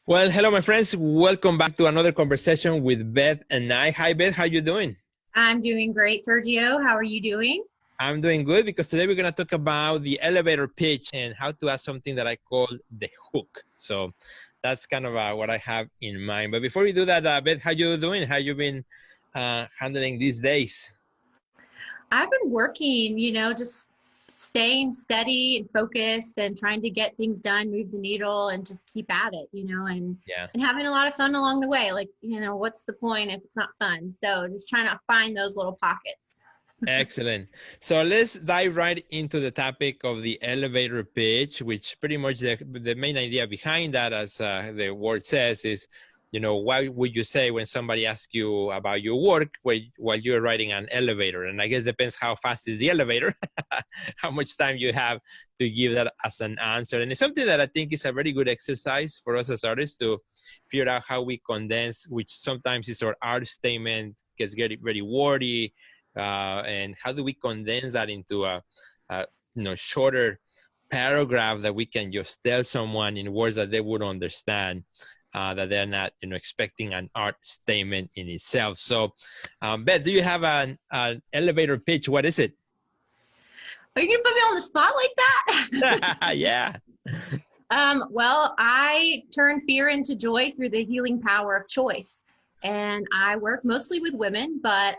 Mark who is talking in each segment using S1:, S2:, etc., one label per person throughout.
S1: Well, hello, my friends. Welcome back to another conversation with Beth and I. Hi, Beth. How you doing?
S2: I'm doing great, Sergio. How are you doing?
S1: I'm doing good because today we're going to talk about the elevator pitch and how to ask something that I call the hook. So that's kind of what I have in mind. But before we do that, Beth, how you doing? How you been handling these days?
S2: I've been working, just staying steady and focused and trying to get things done, move the needle and just keep at it, and
S1: Yeah.
S2: and having a lot of fun along the way. Like, what's the point if it's not fun? So just trying to find those little pockets.
S1: Excellent. So let's dive right into the topic of the elevator pitch, which pretty much the main idea behind that, as the word says, is, what would you say when somebody asks you about your work while you're riding an elevator? And I guess depends how fast is the elevator, how much time you have to give that as an answer. And it's something that I think is a very good exercise for us as artists to figure out how we condense, which sometimes is our art statement gets very wordy, and how do we condense that into a shorter paragraph that we can just tell someone in words that they would understand, that they're not expecting an art statement in itself. So Beth, do you have an elevator pitch? What is it?
S2: Are you gonna put me on the spot like that?
S1: Yeah.
S2: Well, I turn fear into joy through the healing power of choice. And I work mostly with women, but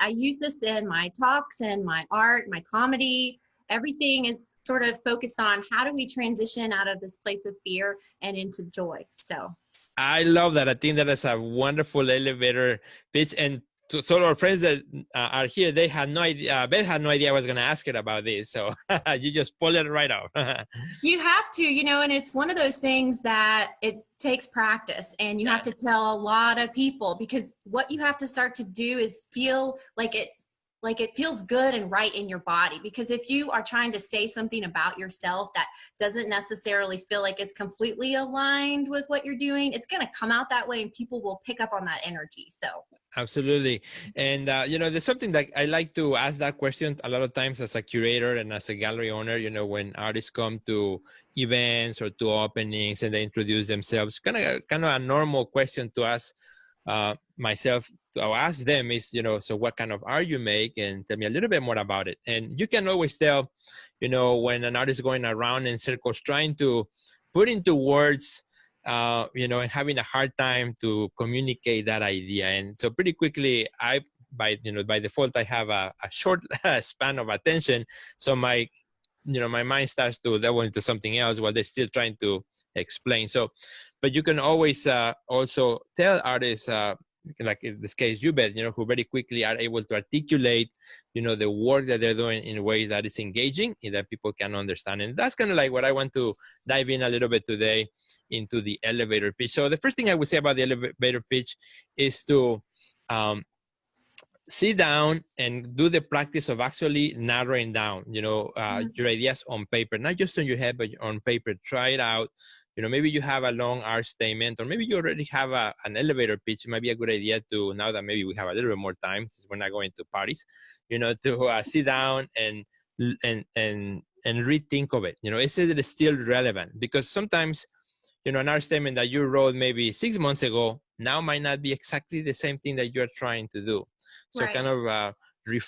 S2: I use this in my talks and my art, my comedy. Everything is sort of focused on how do we transition out of this place of fear and into joy. So
S1: I love that. I think that is a wonderful elevator pitch. And to so our friends that are here, they had no idea. Beth had no idea I was going to ask her about this. So you just pull it right off.
S2: you have to, and it's one of those things that it takes practice and you
S1: Yeah.
S2: have to tell a lot of people because what you have to start to do is feel like it feels good and right in your body. Because if you are trying to say something about yourself that doesn't necessarily feel like it's completely aligned with what you're doing, it's going to come out that way and people will pick up on that energy. So
S1: Absolutely. And, there's something that I like to ask that question a lot of times as a curator and as a gallery owner, when artists come to events or to openings and they introduce themselves, kind of a normal question to ask myself, to ask them is, so what kind of art you make, and tell me a little bit more about it. And you can always tell, when an artist is going around in circles trying to put into words, and having a hard time to communicate that idea. And so pretty quickly, by default, I have a short span of attention. So my mind starts to delve into something else while they're still trying to explain. So, but you can always also tell artists, like in this case, you bet, who very quickly are able to articulate, the work that they're doing in ways that is engaging and that people can understand. And that's kind of like what I want to dive in a little bit today into the elevator pitch. So the first thing I would say about the elevator pitch is to sit down and do the practice of actually narrowing down, your ideas on paper, not just on your head, but on paper. Try it out. Maybe you have a long art statement, or maybe you already have an elevator pitch. It might be a good idea to, now that maybe we have a little bit more time, since we're not going to parties, to sit down and rethink of it. Is it still relevant? Because sometimes, an art statement that you wrote maybe 6 months ago now might not be exactly the same thing that you're trying to do. So
S2: right.
S1: kind of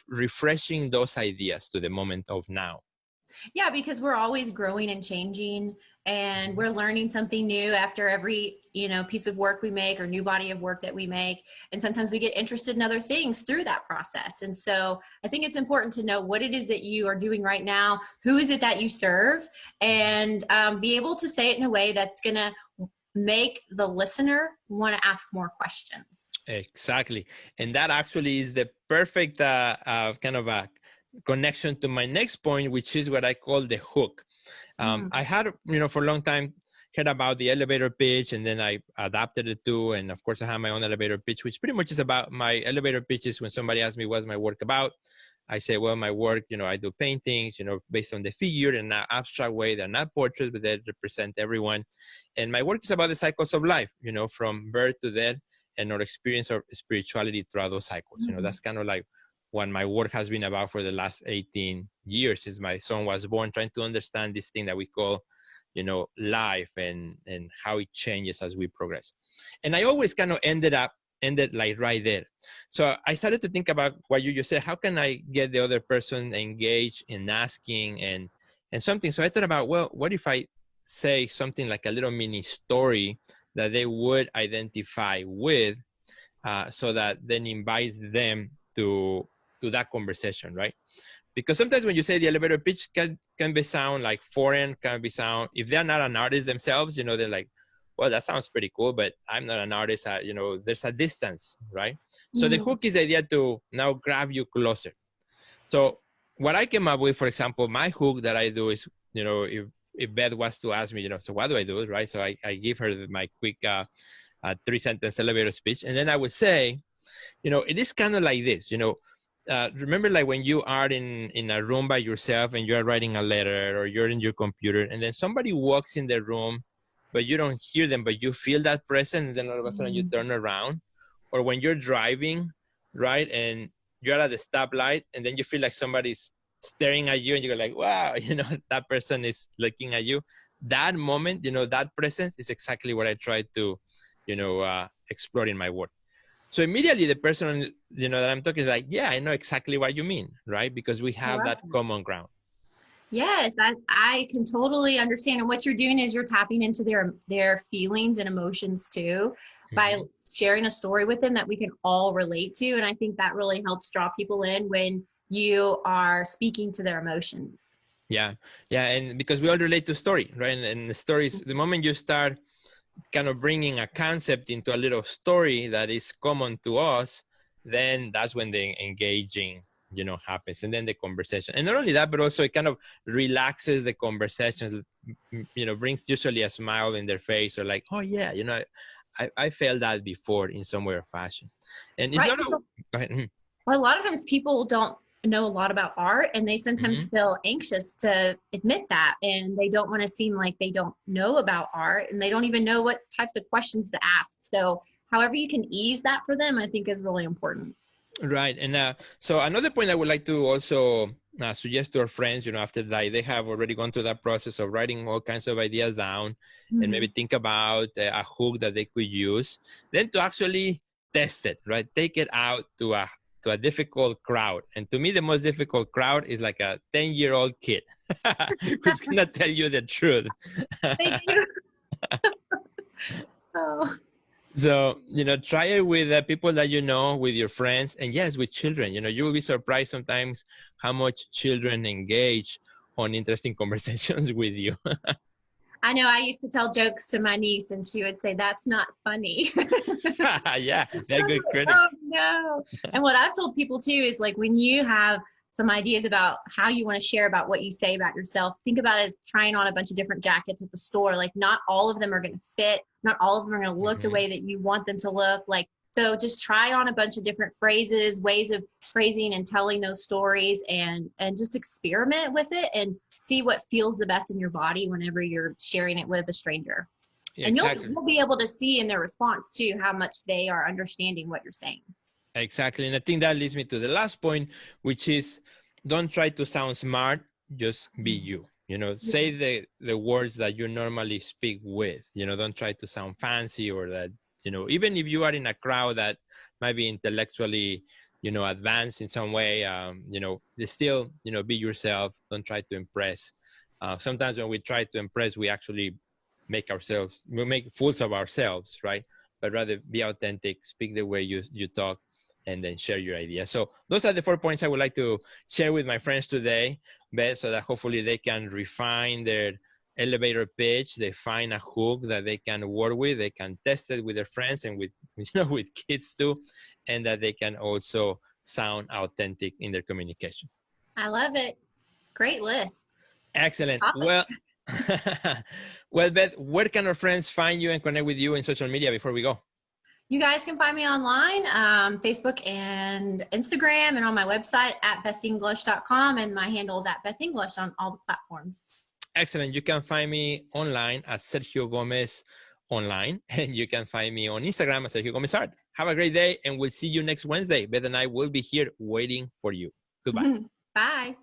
S1: refreshing those ideas to the moment of now.
S2: Yeah, because we're always growing and changing and
S1: Mhm.
S2: we're learning something new after every, piece of work we make or new body of work that we make. And sometimes we get interested in other things through that process. And so I think it's important to know what it is that you are doing right now, who is it that you serve, and be able to say it in a way that's going to make the listener want to ask more questions.
S1: Exactly. And that actually is the perfect kind of a connection to my next point, which is what I call the hook.
S2: Mm.
S1: I had, for a long time, heard about the elevator pitch, and then I adapted it too. And of course, I have my own elevator pitch, which pretty much is about my elevator pitches. When somebody asks me what's my work about, I say, well, my work, I do paintings, based on the figure in an abstract way. They're not portraits, but they represent everyone. And my work is about the cycles of life, from birth to death, and our experience of spirituality throughout those cycles.
S2: Mm.
S1: That's kind of like what my work has been about for the last 18 years. Since my son was born, trying to understand this thing that we call life and how it changes as we progress. And I always kind of ended like right there. So I started to think about what you just said. How can I get the other person engaged in asking and something? So I thought about, well, what if I say something like a little mini story that they would identify with, so that then invites them to that conversation, right? Because sometimes when you say the elevator pitch can be sound like foreign, can be sound, if they're not an artist themselves, they're like, well, that sounds pretty cool, but I'm not an artist. There's a distance, right? So the hook is the idea to now grab you closer. So what I came up with, for example, my hook that I do is, if Beth was to ask me, so what do I do, right? So I give her my quick 3-sentence elevator speech. And then I would say, it is kind of like this, remember like when you are in a room by yourself and you're writing a letter or you're in your computer and then somebody walks in the room, but you don't hear them, but you feel that presence, and then all of a sudden you turn around. Or when you're driving, right, and you're at the stoplight and then you feel like somebody's staring at you and you're like, wow, that person is looking at you. That moment, that presence is exactly what I try to, explore in my work. So immediately the person, that I'm talking like, yeah, I know exactly what you mean, right? Because we have that common ground.
S2: Yes, I can totally understand. And what you're doing is you're tapping into their feelings and emotions too, by sharing a story with them that we can all relate to. And I think that really helps draw people in when you are speaking to their emotions.
S1: Yeah. And because we all relate to story, right? And the stories, the moment you start kind of bringing a concept into a little story that is common to us, then that's when the engaging, happens, and then the conversation. And not only that, but also it kind of relaxes the conversations, brings usually a smile in their face, or like, oh yeah, I felt that before in some way or fashion. And it's not go ahead.
S2: Well, a lot of times people don't know a lot about art, and they sometimes feel anxious to admit that, and they don't want to seem like they don't know about art, and they don't even know what types of questions to ask. So however you can ease that for them, I think is really important.
S1: Right. And so another point I would like to also suggest to our friends, after that they have already gone through that process of writing all kinds of ideas down, and maybe think about a hook that they could use, then to actually test it, right? Take it out to a difficult crowd. And to me, the most difficult crowd is like a 10-year-old kid who's going to tell you the truth.
S2: Thank you. Oh.
S1: So, try it with people that with your friends, and yes, with children. You will be surprised sometimes how much children engage on interesting conversations with you.
S2: I know I used to tell jokes to my niece and she would say, that's not funny.
S1: Yeah, they're good critics.
S2: Oh, no. And what I've told people too is like, when you have some ideas about how you want to share about what you say about yourself, think about it as trying on a bunch of different jackets at the store. Like not all of them are going to fit. Not all of them are going to look the way that you want them to look. Like, so just try on a bunch of different phrases, ways of phrasing and telling those stories, and just experiment with it and see what feels the best in your body whenever you're sharing it with a stranger. Yeah, and you'll be able to see in their response too how much they are understanding what you're saying.
S1: Exactly. And I think that leads me to the last point, which is don't try to sound smart, just be you. Say the words that you normally speak with. Don't try to sound fancy, or that, even if you are in a crowd that might be intellectually, advanced in some way, still, be yourself. Don't try to impress. Sometimes when we try to impress, we actually make fools of ourselves, right? But rather be authentic, speak the way you talk, and then share your ideas. So those are the 4 points I would like to share with my friends today, Beth, so that hopefully they can refine their elevator pitch, they find a hook that they can work with, they can test it with their friends and with kids too, and that they can also sound authentic in their communication.
S2: I love it. Great list.
S1: Excellent. Well, well, Beth, where can our friends find you and connect with you in social media before we go?
S2: You guys can find me online, Facebook and Instagram, and on my website at bethenglish.com, and my handle is at bethenglish on all the platforms.
S1: Excellent. You can find me online at Sergio Gomez online, and you can find me on Instagram at Sergio Gomez Art. Have a great day, and we'll see you next Wednesday. Beth and I will be here waiting for you. Goodbye.
S2: Bye.